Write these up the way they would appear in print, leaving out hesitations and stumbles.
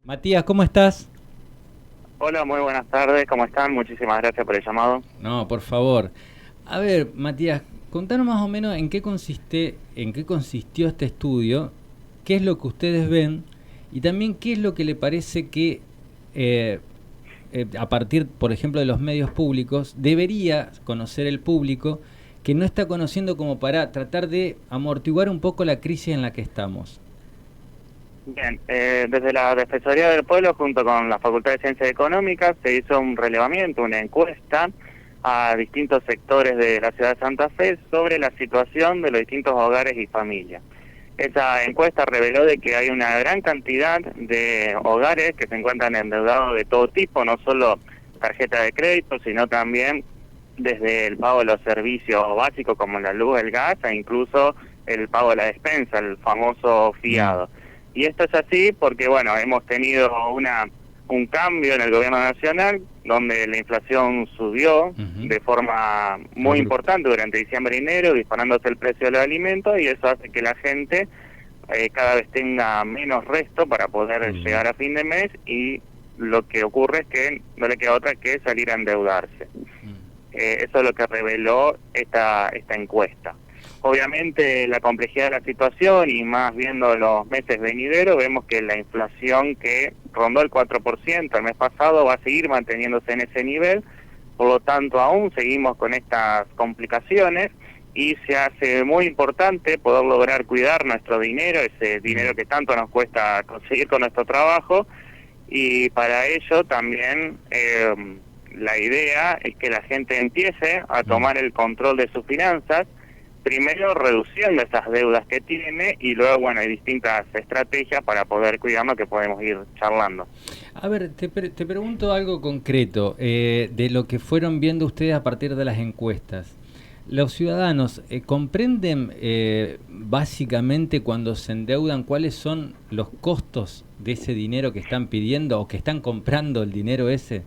Matías, ¿cómo estás? Hola, muy buenas tardes, ¿cómo están? Muchísimas gracias por el llamado. No, por favor. A ver, Matías, contanos más o menos en qué consistió este estudio, qué es lo que ustedes ven y también qué es lo que le parece que eh, a partir, por ejemplo, de los medios públicos, debería conocer el público que no está conociendo como para tratar de amortiguar un poco la crisis en la que estamos. Bien, desde la Defensoría del Pueblo, junto con la Facultad de Ciencias Económicas, se hizo un relevamiento, una encuesta a distintos sectores de la ciudad de Santa Fe sobre la situación de los distintos hogares y familias. Esa encuesta reveló de que hay una gran cantidad de hogares que se encuentran endeudados de todo tipo, no solo tarjeta de crédito, sino también desde el pago de los servicios básicos como la luz, el gas, e incluso el pago de la despensa, el famoso Mm, fiado. Y esto es así porque, bueno, hemos tenido un cambio en el gobierno nacional, donde la inflación subió ujú. de forma muy Abrupto. importante durante diciembre y enero, disparándose el precio de los alimentos, y eso hace que la gente cada vez tenga menos resto para poder Mm, llegar a fin de mes, y lo que ocurre es que no le queda otra que salir a endeudarse. mm, Eso es lo que reveló esta encuesta. Obviamente la complejidad de la situación, y más viendo los meses venideros, vemos que la inflación que rondó el 4% el mes pasado va a seguir manteniéndose en ese nivel. Por lo tanto aún seguimos con estas complicaciones y se hace muy importante poder lograr cuidar nuestro dinero, ese dinero mm. que tanto nos cuesta conseguir con nuestro trabajo, y para ello también la idea es que la gente empiece a Mm. tomar el control de sus finanzas, primero reduciendo esas deudas que tiene, y luego, bueno, hay distintas estrategias para poder cuidarnos que podemos ir charlando. A ver, te pregunto algo concreto de lo que fueron viendo ustedes a partir de las encuestas. ¿Los ciudadanos comprenden básicamente cuando se endeudan cuáles son los costos de ese dinero que están pidiendo o que están comprando el dinero ese?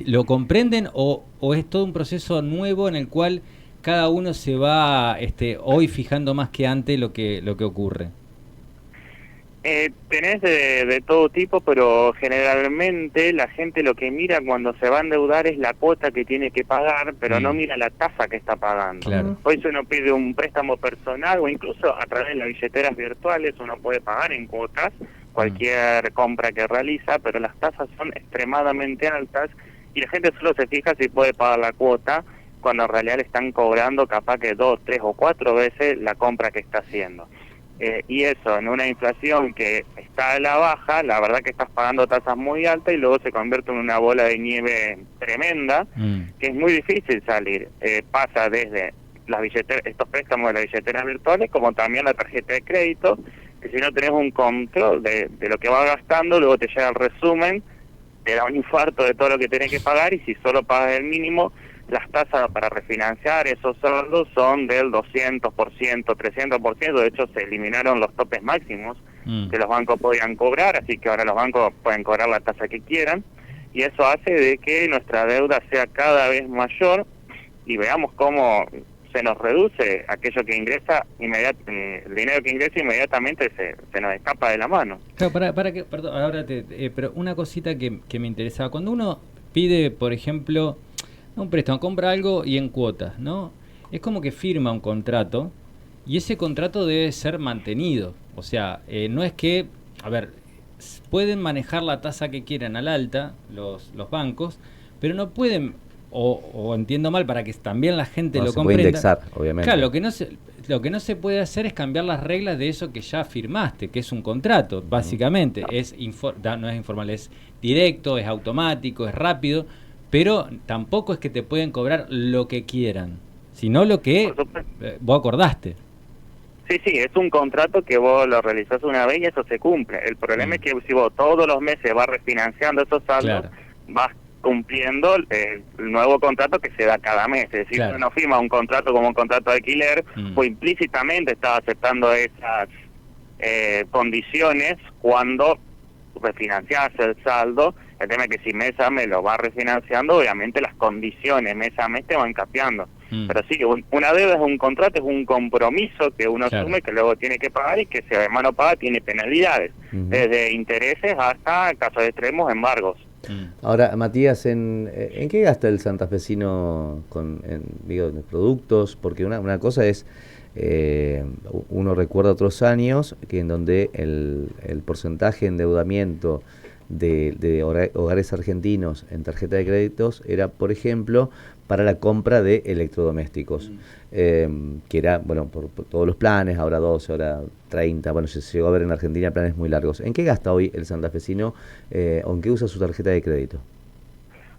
¿Lo comprenden o es todo un proceso nuevo en el cual cada uno se va hoy fijando más que antes lo que ocurre? Tenés de todo tipo, pero generalmente la gente lo que mira cuando se va a endeudar es la cuota que tiene que pagar, pero no Mm, mira la tasa que está pagando. claro. Hoy si uno pide un préstamo personal o incluso a través de las billeteras virtuales, uno puede pagar en cuotas Mm, cualquier compra que realiza, pero las tasas son extremadamente altas y la gente solo se fija si puede pagar la cuota, cuando en realidad le están cobrando capaz que 2, 3 o 4 veces la compra que está haciendo. Y eso, en una inflación que está a la baja, la verdad que estás pagando tasas muy altas y luego se convierte en una bola de nieve tremenda, mm, que es muy difícil salir. Pasa desde las billeteras, estos préstamos de las billeteras virtuales, como también la tarjeta de crédito, que si no tenés un control de lo que vas gastando, luego te llega el resumen, te da un infarto de todo lo que tenés que pagar, y si solo pagas el mínimo, las tasas para refinanciar esos saldos son del 200%, 300%. De hecho se eliminaron los topes máximos mm. que los bancos podían cobrar, así que ahora los bancos pueden cobrar la tasa que quieran, y eso hace de que nuestra deuda sea cada vez mayor, y veamos cómo se nos reduce aquello que ingresa el dinero que ingresa inmediatamente se nos escapa de la mano. Claro, para que, perdón, ahora pero una cosita que me interesaba. Cuando uno pide, por ejemplo, no un préstamo, compra algo y en cuotas, ¿no? Es como que firma un contrato y ese contrato debe ser mantenido. O sea, no es que, a ver, pueden manejar la tasa que quieran al alta los bancos, pero no pueden, o entiendo mal para que también la gente No, lo se puede comprenda. indexar, Claro, obviamente. lo que no se puede hacer es cambiar las reglas de eso que ya firmaste, que es un contrato, Ujú. básicamente. No es informal, es directo, es automático, es rápido, pero tampoco es que te pueden cobrar lo que quieran, sino lo Por que supuesto. vos acordaste. Sí, sí, es un contrato que vos lo realizás una vez y eso se cumple. El problema es Mm, que si vos todos los meses vas refinanciando esos saldos, claro, vas cumpliendo el nuevo contrato que se da cada mes. Es decir, si claro. uno firma un contrato como un contrato de alquiler, Mm, pues implícitamente estaba aceptando esas condiciones cuando refinanciás el saldo. El tema es que si mes a mes lo vas refinanciando, obviamente las condiciones mes a mes te van cambiando. Pero sí, una deuda es un contrato, es un compromiso que uno asume, que luego tiene que pagar, y que si además no paga tiene penalidades, desde intereses hasta, en casos extremos, embargos. Ahora, Matías, ¿en qué gasta el santafesino digo, en productos? Porque una cosa es, uno recuerda otros años que en donde el porcentaje de endeudamiento de hogares argentinos en tarjeta de créditos era, por ejemplo, para la compra de electrodomésticos, que era, bueno, por todos los planes, ahora 12, ahora 30, bueno, se llegó a ver en Argentina planes muy largos. ¿En qué gasta hoy el santafesino o en qué usa su tarjeta de crédito?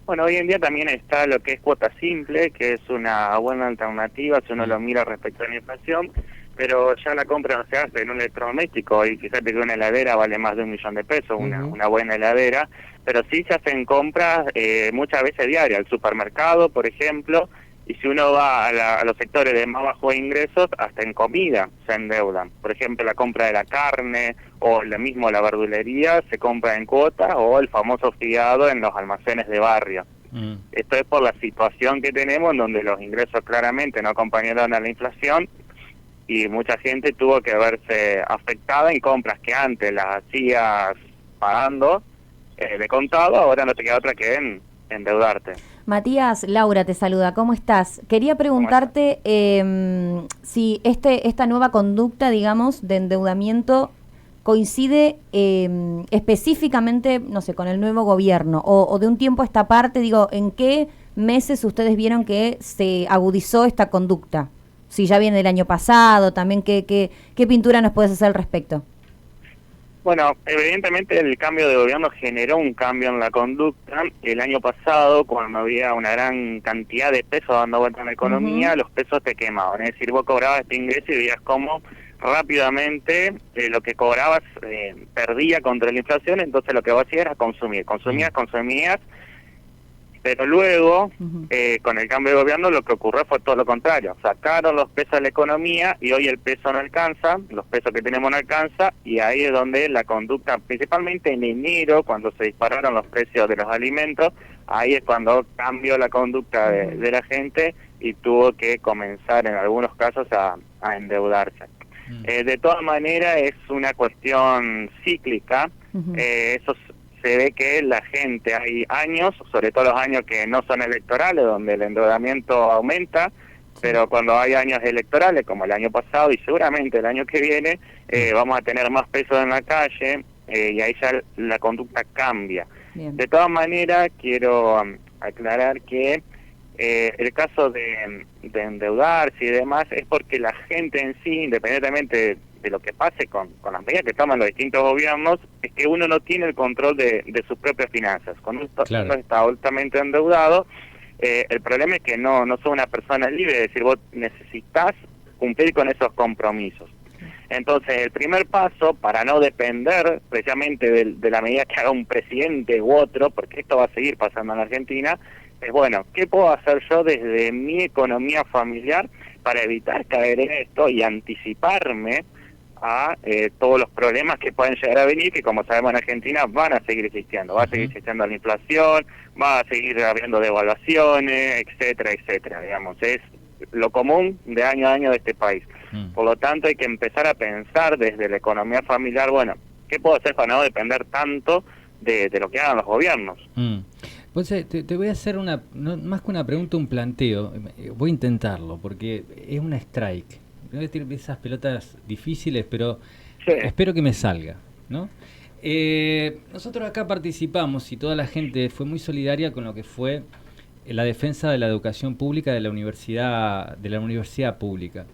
Bueno, hoy en día también está lo que es cuota simple, que es una buena alternativa si uno lo mira respecto a la inflación, pero ya la compra no se hace en un electrodoméstico, y fíjate que una heladera vale más de $1.000.000, una buena heladera, pero sí se hacen compras muchas veces diarias, al supermercado, por ejemplo, y si uno va a los sectores de más bajos ingresos, hasta en comida se endeudan. Por ejemplo, la compra de la carne o lo mismo la verdulería se compra en cuotas, o el famoso fiado en los almacenes de barrio. Esto es por la situación que tenemos, en donde los ingresos claramente no acompañaron a la inflación, y mucha gente tuvo que verse afectada en compras que antes las hacías pagando de contado, ahora no te queda otra que endeudarte. Matías, Laura te saluda, ¿cómo estás? Quería preguntarte si esta nueva conducta, digamos, de endeudamiento coincide específicamente, no sé, con el nuevo gobierno, o de un tiempo a esta parte, digo, ¿en qué meses ustedes vieron que se agudizó esta conducta? Si ya viene del año pasado, también, ¿qué pintura nos puedes hacer al respecto? Bueno, evidentemente el cambio de gobierno generó un cambio en la conducta. El año pasado, cuando había una gran cantidad de pesos dando vuelta en la economía, los pesos te quemaban. Es decir, vos cobrabas este ingreso y veías cómo rápidamente lo que cobrabas perdía contra la inflación, entonces lo que vos hacías era consumir. Consumías, pero luego, con el cambio de gobierno, lo que ocurrió fue todo lo contrario. Sacaron los pesos de la economía y hoy el peso no alcanza, los pesos que tenemos no alcanza, y ahí es donde la conducta, principalmente en enero, cuando se dispararon los precios de los alimentos, ahí es cuando cambió la conducta de la gente y tuvo que comenzar en algunos casos a endeudarse. De todas maneras es una cuestión cíclica, eso se ve que la gente, hay años, sobre todo los años que no son electorales, donde el endeudamiento aumenta, pero cuando hay años electorales, como el año pasado y seguramente el año que viene, vamos a tener más pesos en la calle, y ahí ya la conducta cambia. Bien. De todas maneras, quiero aclarar que el caso de endeudarse y demás es porque la gente en sí, independientemente de lo que pase con las medidas que toman los distintos gobiernos, es que uno no tiene el control de sus propias finanzas. Cuando uno está altamente endeudado, el problema es que no sos una persona libre, es decir, vos necesitas cumplir con esos compromisos. Entonces, el primer paso, para no depender precisamente de la medida que haga un presidente u otro, porque esto va a seguir pasando en Argentina, es bueno, ¿qué puedo hacer yo desde mi economía familiar para evitar caer en esto y anticiparme a todos los problemas que pueden llegar a venir, que como sabemos en Argentina van a seguir existiendo? Va a seguir existiendo la inflación, va a seguir habiendo devaluaciones, etcétera, etcétera, digamos, es lo común de año a año de este país. Por lo tanto, hay que empezar a pensar desde la economía familiar, bueno, ¿qué puedo hacer para no depender tanto de lo que hagan los gobiernos? Pues te voy a hacer más que una pregunta, un planteo. Voy a intentarlo, porque es una strike. Voy a decir esas pelotas difíciles, pero espero que me salga, ¿no? Nosotros acá participamos y toda la gente fue muy solidaria con lo que fue la defensa de la educación pública de la universidad pública.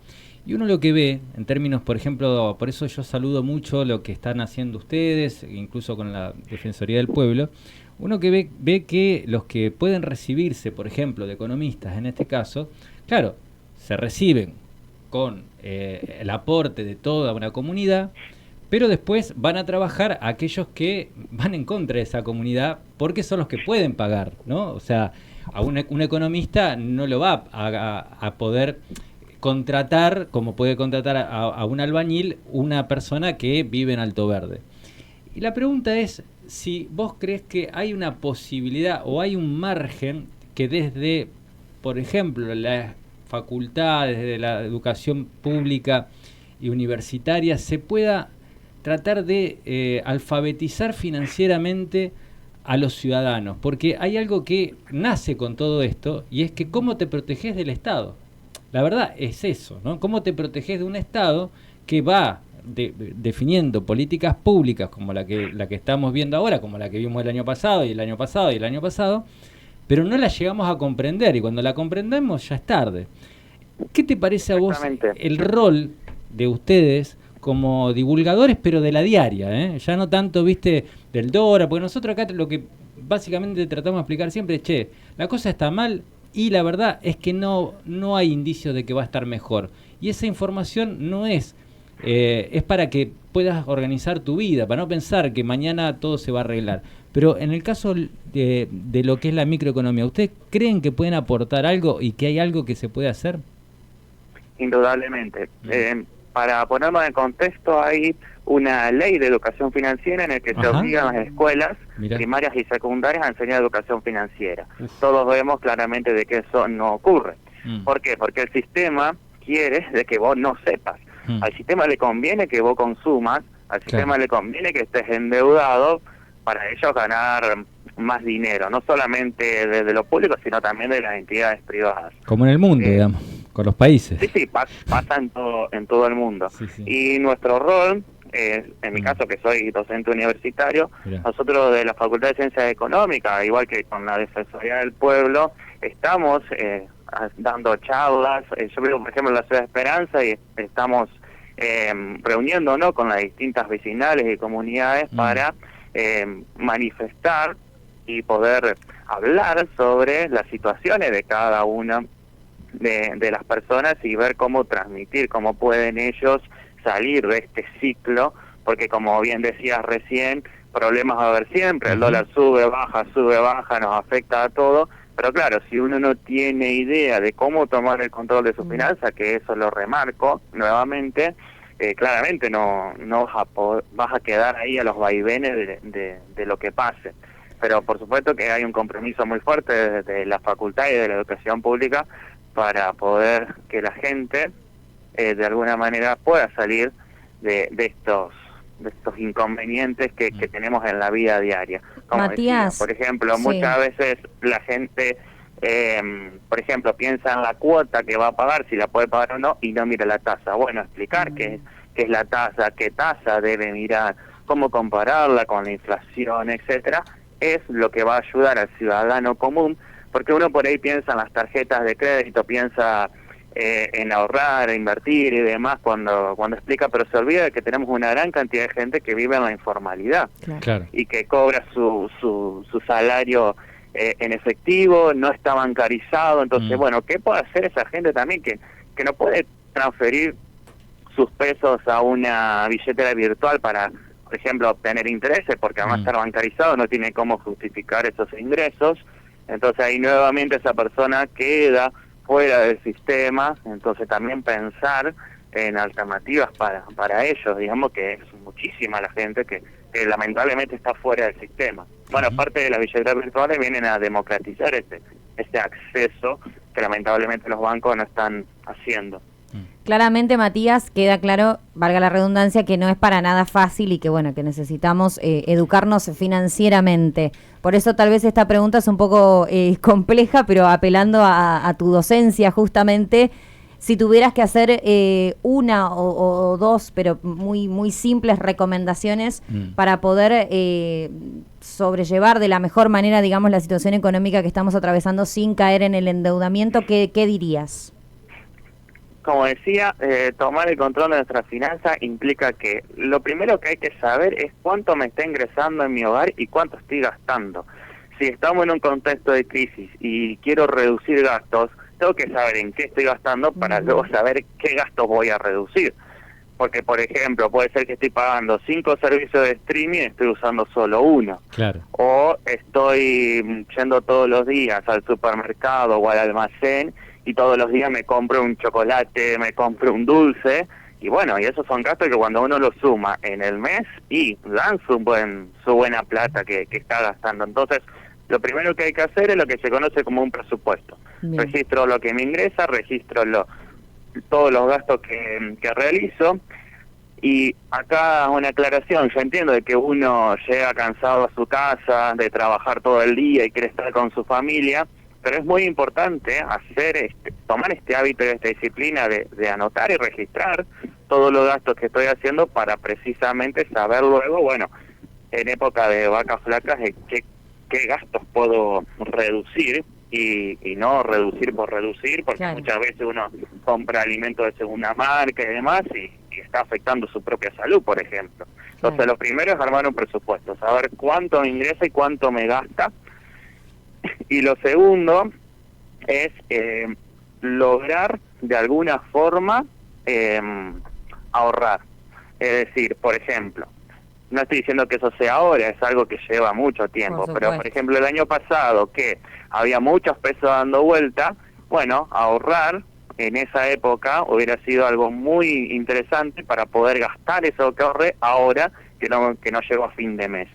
Y uno lo que ve, en términos, por ejemplo, por eso yo saludo mucho lo que están haciendo ustedes, incluso con la Defensoría del Pueblo, uno que ve que los que pueden recibirse, por ejemplo, de economistas en este caso, claro, se reciben con el aporte de toda una comunidad, pero después van a trabajar aquellos que van en contra de esa comunidad porque son los que pueden pagar, ¿no? O sea, a un economista no lo va a poder contratar, como puede contratar a un albañil, una persona que vive en Alto Verde. Y la pregunta es si vos crees que hay una posibilidad o hay un margen que desde, por ejemplo, la facultades, desde la educación pública y universitaria, se pueda tratar de alfabetizar financieramente a los ciudadanos, porque hay algo que nace con todo esto, y es que cómo te proteges del Estado. La verdad es eso, ¿no? Cómo te proteges de un Estado que va definiendo políticas públicas como la que estamos viendo ahora, como la que vimos el año pasado y el año pasado y el año pasado, pero no la llegamos a comprender, y cuando la comprendemos ya es tarde. ¿Qué te parece a vos el rol de ustedes como divulgadores, pero de la diaria, ya no tanto, viste, del Dora, porque nosotros acá lo que básicamente tratamos de explicar siempre es, che, la cosa está mal y la verdad es que no hay indicios de que va a estar mejor, y esa información no es para que puedas organizar tu vida, para no pensar que mañana todo se va a arreglar. Pero en el caso de lo que es la microeconomía, ¿ustedes creen que pueden aportar algo y que hay algo que se puede hacer? Indudablemente. Para ponerlo en contexto, hay una ley de educación financiera en la que se obligan a las escuelas primarias y secundarias a enseñar educación financiera. Todos vemos claramente de que eso no ocurre. ¿Por qué? Porque el sistema quiere de que vos no sepas. Al sistema le conviene que vos consumas, al sistema le conviene que estés endeudado para ellos ganar más dinero, no solamente desde lo público, sino también de las entidades privadas. Como en el mundo, digamos, con los países. Sí, pasa en todo el mundo. Sí. Y nuestro rol, en mi caso que soy docente universitario, nosotros de la Facultad de Ciencias Económicas, igual que con la Defensoría del Pueblo, estamos dando charlas, yo vivo por ejemplo en la Ciudad de Esperanza y estamos reuniéndonos con las distintas vecinales y comunidades para manifestar y poder hablar sobre las situaciones de cada una de las personas y ver cómo transmitir, cómo pueden ellos salir de este ciclo, porque como bien decías recién, problemas va a haber siempre, el dólar sube, baja, nos afecta a todo, pero claro, si uno no tiene idea de cómo tomar el control de sus finanzas, que eso lo remarco nuevamente, claramente no vas a quedar ahí a los vaivenes de lo que pase. Pero por supuesto que hay un compromiso muy fuerte desde la facultad y de la educación pública para poder que la gente de alguna manera pueda salir de estos inconvenientes que tenemos en la vida diaria. Como Matías, decía, por ejemplo, muchas veces la gente, por ejemplo, piensa en la cuota que va a pagar, si la puede pagar o no, y no mira la tasa. Bueno, explicar qué es la tasa, qué tasa debe mirar, cómo compararla con la inflación, etcétera, es lo que va a ayudar al ciudadano común, porque uno por ahí piensa en las tarjetas de crédito, piensa en ahorrar, invertir y demás cuando explica, pero se olvida de que tenemos una gran cantidad de gente que vive en la informalidad y que cobra su salario en efectivo, no está bancarizado. Entonces, bueno, ¿qué puede hacer esa gente también que no puede transferir sus pesos a una billetera virtual para, por ejemplo, obtener intereses, porque además estar bancarizado no tiene cómo justificar esos ingresos? Entonces ahí nuevamente esa persona queda fuera del sistema. Entonces también pensar en alternativas para ellos, digamos que es muchísima la gente que lamentablemente está fuera del sistema. Bueno, parte de las billeteras virtuales vienen a democratizar este acceso que lamentablemente los bancos no están haciendo. Claramente, Matías, queda claro, valga la redundancia, que no es para nada fácil y que bueno, que necesitamos educarnos financieramente. Por eso tal vez esta pregunta es un poco compleja, pero apelando a tu docencia justamente, si tuvieras que hacer una o dos, pero muy simples recomendaciones para poder sobrellevar de la mejor manera, digamos, la situación económica que estamos atravesando sin caer en el endeudamiento, ¿qué dirías? Como decía, tomar el control de nuestras finanzas implica que lo primero que hay que saber es cuánto me está ingresando en mi hogar y cuánto estoy gastando. Si estamos en un contexto de crisis y quiero reducir gastos, tengo que saber en qué estoy gastando para luego saber qué gastos voy a reducir. Porque, por ejemplo, puede ser que estoy pagando 5 servicios de streaming y estoy usando solo uno. Claro. O estoy yendo todos los días al supermercado o al almacén y todos los días me compro un chocolate, me compro un dulce, y bueno, y esos son gastos que cuando uno los suma en el mes, y dan su buena plata que está gastando. Entonces, lo primero que hay que hacer es lo que se conoce como un presupuesto. Bien. Registro lo que me ingresa, registro todos los gastos que realizo. Y acá una aclaración, yo entiendo de que uno llega cansado a su casa, de trabajar todo el día y quiere estar con su familia, pero es muy importante tomar este hábito y esta disciplina de anotar y registrar todos los gastos que estoy haciendo para precisamente saber luego, bueno, en época de vacas flacas, qué gastos puedo reducir y no reducir por reducir, porque Claro. muchas veces uno compra alimentos de segunda marca y demás y está afectando su propia salud, por ejemplo. Entonces, Claro. lo primero es armar un presupuesto, saber cuánto me ingresa y cuánto me gasta. Y lo segundo es lograr de alguna forma ahorrar. Es decir, por ejemplo, no estoy diciendo que eso sea ahora, es algo que lleva mucho tiempo, Por pero por supuesto. ejemplo el año pasado que había muchos pesos dando vuelta, bueno, ahorrar en esa época hubiera sido algo muy interesante para poder gastar eso que ahorré ahora que no llegó a fin de mes.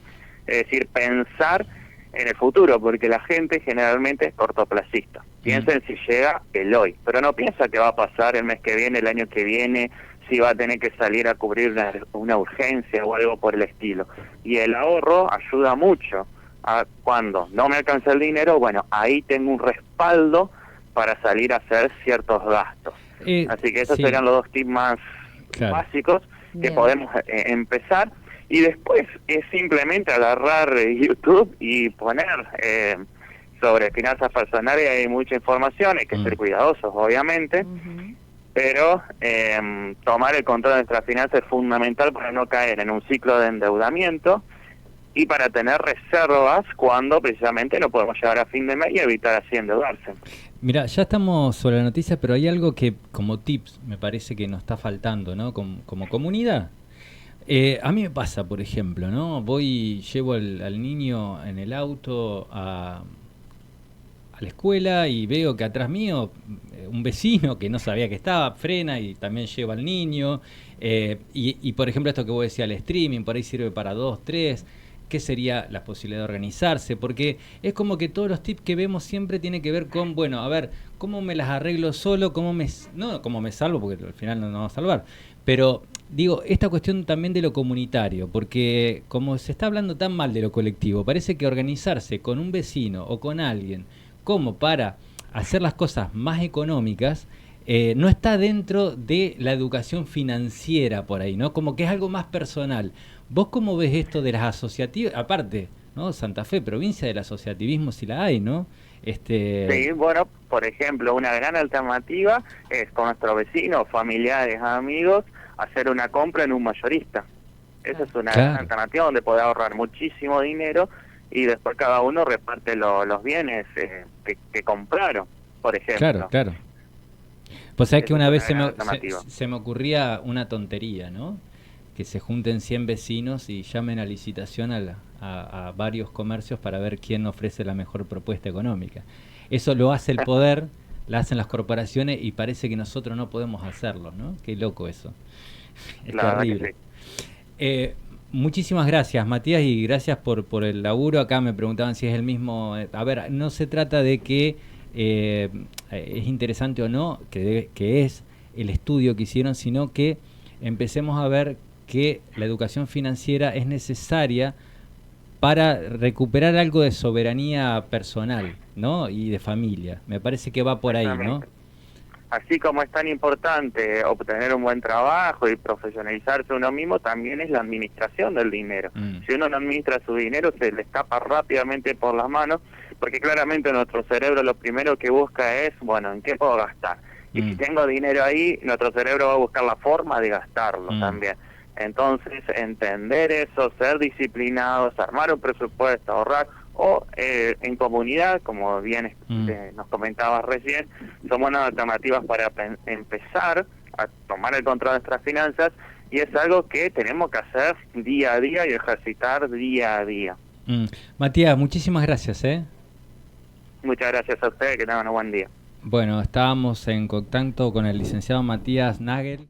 Es decir, pensar en el futuro, porque la gente generalmente es cortoplacista. Piensa en si llega el hoy, pero no piensa que va a pasar el mes que viene, el año que viene, si va a tener que salir a cubrir una urgencia o algo por el estilo. Y el ahorro ayuda mucho a cuando no me alcanza el dinero, bueno, ahí tengo un respaldo para salir a hacer ciertos gastos. Así que esos sí. serían los dos tips más Claro. básicos que Bien. podemos empezar. Y después es simplemente agarrar YouTube y poner sobre finanzas personales. Hay mucha información, hay que ser cuidadosos, obviamente, Ujú. pero tomar el control de nuestras finanzas es fundamental para no caer en un ciclo de endeudamiento y para tener reservas cuando precisamente no podemos llegar a fin de mes y evitar así endeudarse. Mira, ya estamos sobre la noticia, pero hay algo que como tips me parece que nos está faltando, ¿no? Como comunidad. A mí me pasa, por ejemplo, ¿no? Llevo al niño en el auto a la escuela y veo que atrás mío un vecino que no sabía que estaba, frena y también lleva al niño. Y por ejemplo, esto que vos decías, el streaming, por ahí sirve para 2, 3. ¿Qué sería la posibilidad de organizarse? Porque es como que todos los tips que vemos siempre tienen que ver con, bueno, a ver, ¿cómo me las arreglo solo? No cómo me salvo, porque al final no nos vamos a salvar. Pero digo, esta cuestión también de lo comunitario, porque como se está hablando tan mal de lo colectivo, parece que organizarse con un vecino o con alguien como para hacer las cosas más económicas no está dentro de la educación financiera por ahí, ¿no? Como que es algo más personal. ¿Vos cómo ves esto de las asociativas? Aparte, ¿no? Santa Fe, provincia del asociativismo, si la hay, ¿no? Sí, bueno, por ejemplo, una gran alternativa es con nuestros vecinos, familiares, amigos, hacer una compra en un mayorista. Esa es una gran alternativa donde podés ahorrar muchísimo dinero y después cada uno reparte los bienes que compraron, por ejemplo. Claro. Pues sabés que una vez alternativa. se me ocurría una tontería, ¿no? Que se junten 100 vecinos y llamen a licitación a varios comercios para ver quién ofrece la mejor propuesta económica. Eso lo hace el poder, lo hacen las corporaciones y parece que nosotros no podemos hacerlo, ¿no? Qué loco eso. Es terrible. Muchísimas gracias, Matías, y gracias por el laburo. Acá me preguntaban si es el mismo. A ver, no se trata de que es interesante o no, que es el estudio que hicieron, sino que empecemos a ver que la educación financiera es necesaria para recuperar algo de soberanía personal, ¿no? Y de familia. Me parece que va por ahí, ¿no? Así como es tan importante obtener un buen trabajo y profesionalizarse uno mismo, también es la administración del dinero. Si uno no administra su dinero, se le escapa rápidamente por las manos, porque claramente nuestro cerebro lo primero que busca es, bueno, ¿en qué puedo gastar? Y si tengo dinero ahí, nuestro cerebro va a buscar la forma de gastarlo también. Entonces, entender eso, ser disciplinados, armar un presupuesto, ahorrar, o en comunidad, como bien nos comentabas recién, son buenas alternativas para empezar a tomar el control de nuestras finanzas, y es algo que tenemos que hacer día a día y ejercitar día a día. Matías, muchísimas gracias. Muchas gracias a ustedes, que tengan un buen día. Bueno, estábamos en contacto con el licenciado Matías Nagel.